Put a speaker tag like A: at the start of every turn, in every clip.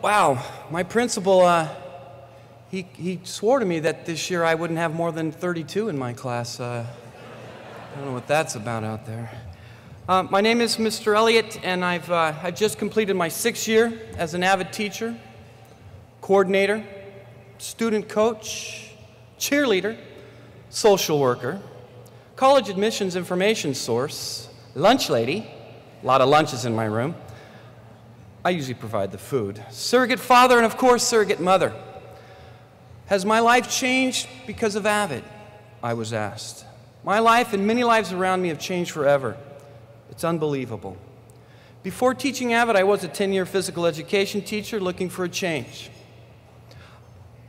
A: Wow, my principal, he swore to me that this year I wouldn't have more than 32 in my class. I don't know what that's about out there. My name is Mr. Elliot, and I've just completed my 6th year as an AVID teacher, coordinator, student coach, cheerleader, social worker, college admissions information source, lunch lady, a lot of lunches in my room. I usually provide the food. Surrogate father, and of course, surrogate mother. Has my life changed because of AVID? I was asked. My life and many lives around me have changed forever. It's unbelievable. Before teaching AVID, I was a 10-year physical education teacher looking for a change.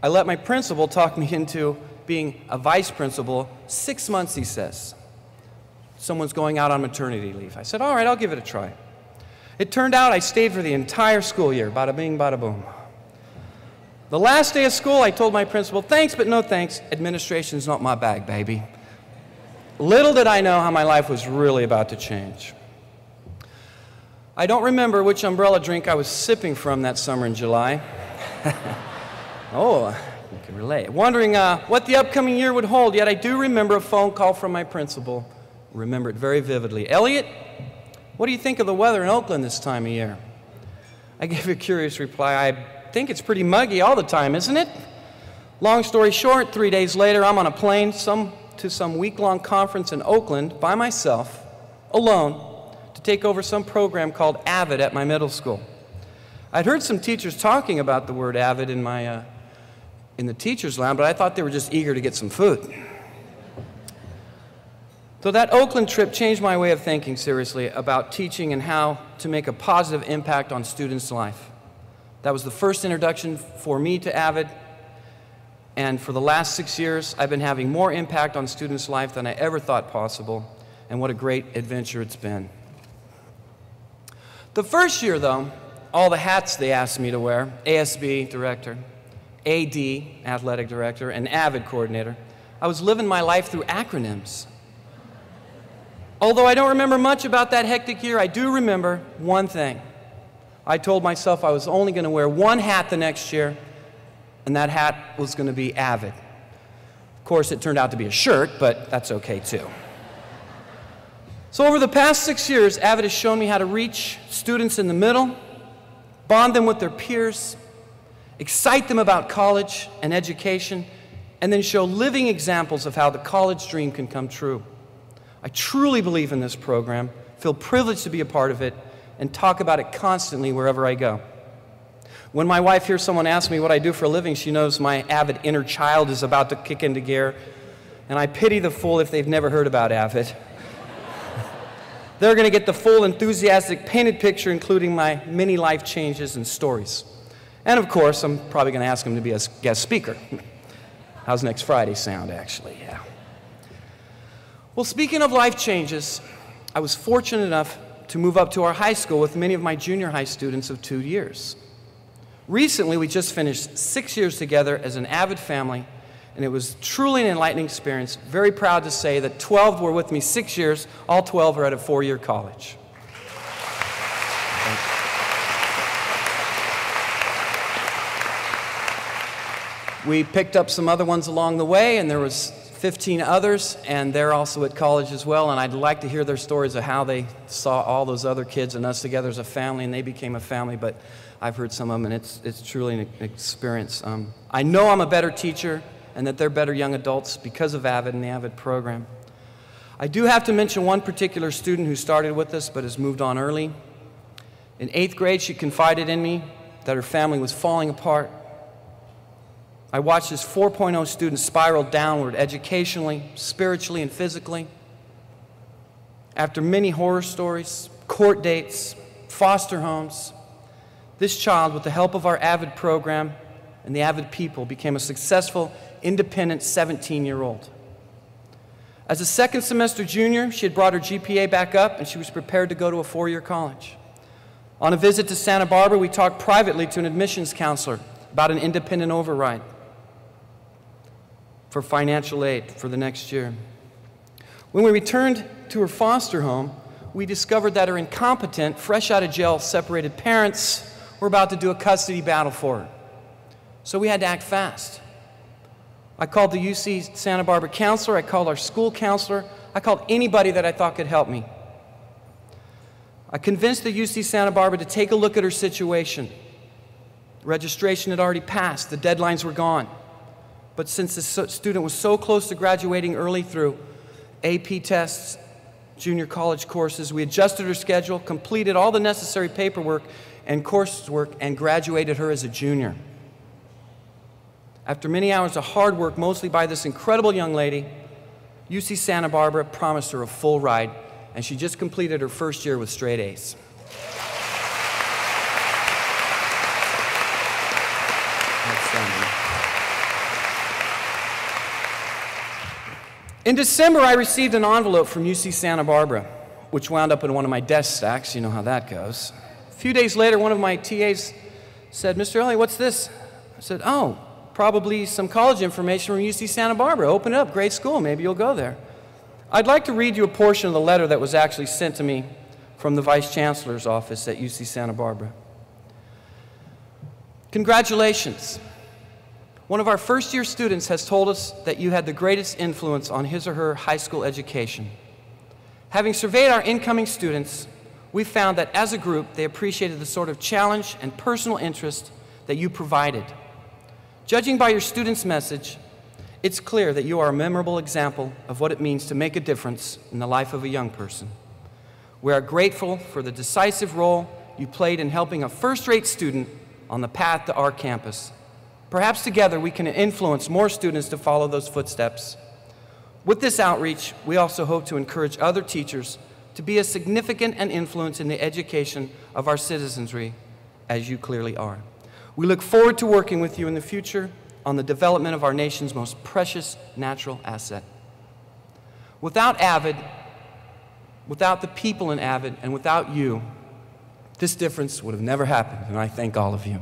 A: I let my principal talk me into being a vice principal. 6 months, he says. Someone's going out on maternity leave. I said, all right, I'll give it a try. It turned out I stayed for the entire school year. Bada bing, bada boom. The last day of school, I told my principal, thanks, but no thanks. Administration's not my bag, baby. Little did I know how my life was really about to change. I don't remember which umbrella drink I was sipping from that summer in July. Oh, you can relate. Wondering what the upcoming year would hold, yet I do remember a phone call from my principal. Remember it very vividly. Elliot, what do you think of the weather in Oakland this time of year? I gave a curious reply. I think it's pretty muggy all the time, isn't it? Long story short, 3 days later, I'm on a plane to some week-long conference in Oakland by myself, alone, to take over some program called AVID at my middle school. I'd heard some teachers talking about the word AVID in the teacher's lounge, but I thought they were just eager to get some food. So that Oakland trip changed my way of thinking seriously about teaching and how to make a positive impact on students' life. That was the first introduction for me to AVID, and for the last 6 years, I've been having more impact on students' life than I ever thought possible, and what a great adventure it's been. The first year, though, all the hats they asked me to wear, ASB director, AD, athletic director, and AVID coordinator, I was living my life through acronyms. Although I don't remember much about that hectic year, I do remember one thing. I told myself I was only going to wear one hat the next year, and that hat was going to be AVID. Of course, it turned out to be a shirt, but that's okay too. So over the past 6 years, AVID has shown me how to reach students in the middle, bond them with their peers, excite them about college and education, and then show living examples of how the college dream can come true. I truly believe in this program, feel privileged to be a part of it, and talk about it constantly wherever I go. When my wife hears someone ask me what I do for a living, she knows my AVID inner child is about to kick into gear, and I pity the fool if they've never heard about AVID. They're going to get the full, enthusiastic, painted picture, including my many life changes and stories. And of course, I'm probably going to ask them to be a guest speaker. How's next Friday sound, actually? Yeah. Well, speaking of life changes, I was fortunate enough to move up to our high school with many of my junior high students of 2 years. Recently, we just finished 6 years together as an AVID family, and it was truly an enlightening experience. Very proud to say that 12 were with me 6 years. All 12 are at a 4-year college. We picked up some other ones along the way, and there was 15 others, and they're also at college as well, and I'd like to hear their stories of how they saw all those other kids and us together as a family, and they became a family, but I've heard some of them, and it's truly an experience. I know I'm a better teacher and that they're better young adults because of AVID and the AVID program. I do have to mention one particular student who started with us but has moved on early. In 8th grade, she confided in me that her family was falling apart. I watched this 4.0 student spiral downward educationally, spiritually, and physically. After many horror stories, court dates, foster homes, this child, with the help of our AVID program and the AVID people, became a successful, independent 17-year-old. As a second semester junior, she had brought her GPA back up, and she was prepared to go to a 4-year college. On a visit to Santa Barbara, we talked privately to an admissions counselor about an independent override for financial aid for the next year. When we returned to her foster home, we discovered that her incompetent, fresh out of jail, separated parents were about to do a custody battle for her. So we had to act fast. I called the UC Santa Barbara counselor, I called our school counselor, I called anybody that I thought could help me. I convinced the UC Santa Barbara to take a look at her situation. Registration had already passed, the deadlines were gone. But since the student was so close to graduating early through AP tests, junior college courses, we adjusted her schedule, completed all the necessary paperwork and coursework, and graduated her as a junior. After many hours of hard work, mostly by this incredible young lady, UC Santa Barbara promised her a full ride, and she just completed her first year with straight A's. In December, I received an envelope from UC Santa Barbara, which wound up in one of my desk stacks. You know how that goes. A few days later, one of my TAs said, "Mr. Elliot, what's this?" I said, "Oh, probably some college information from UC Santa Barbara. Open it up, great school, maybe you'll go there." I'd like to read you a portion of the letter that was actually sent to me from the Vice Chancellor's office at UC Santa Barbara. "Congratulations. One of our first-year students has told us that you had the greatest influence on his or her high school education. Having surveyed our incoming students, we found that as a group, they appreciated the sort of challenge and personal interest that you provided. Judging by your students' message, it's clear that you are a memorable example of what it means to make a difference in the life of a young person. We are grateful for the decisive role you played in helping a first-rate student on the path to our campus. Perhaps together we can influence more students to follow those footsteps. With this outreach, we also hope to encourage other teachers to be as significant an influence in the education of our citizenry as you clearly are. We look forward to working with you in the future on the development of our nation's most precious natural asset. Without AVID, without the people in AVID, and without you, this difference would have never happened, and I thank all of you."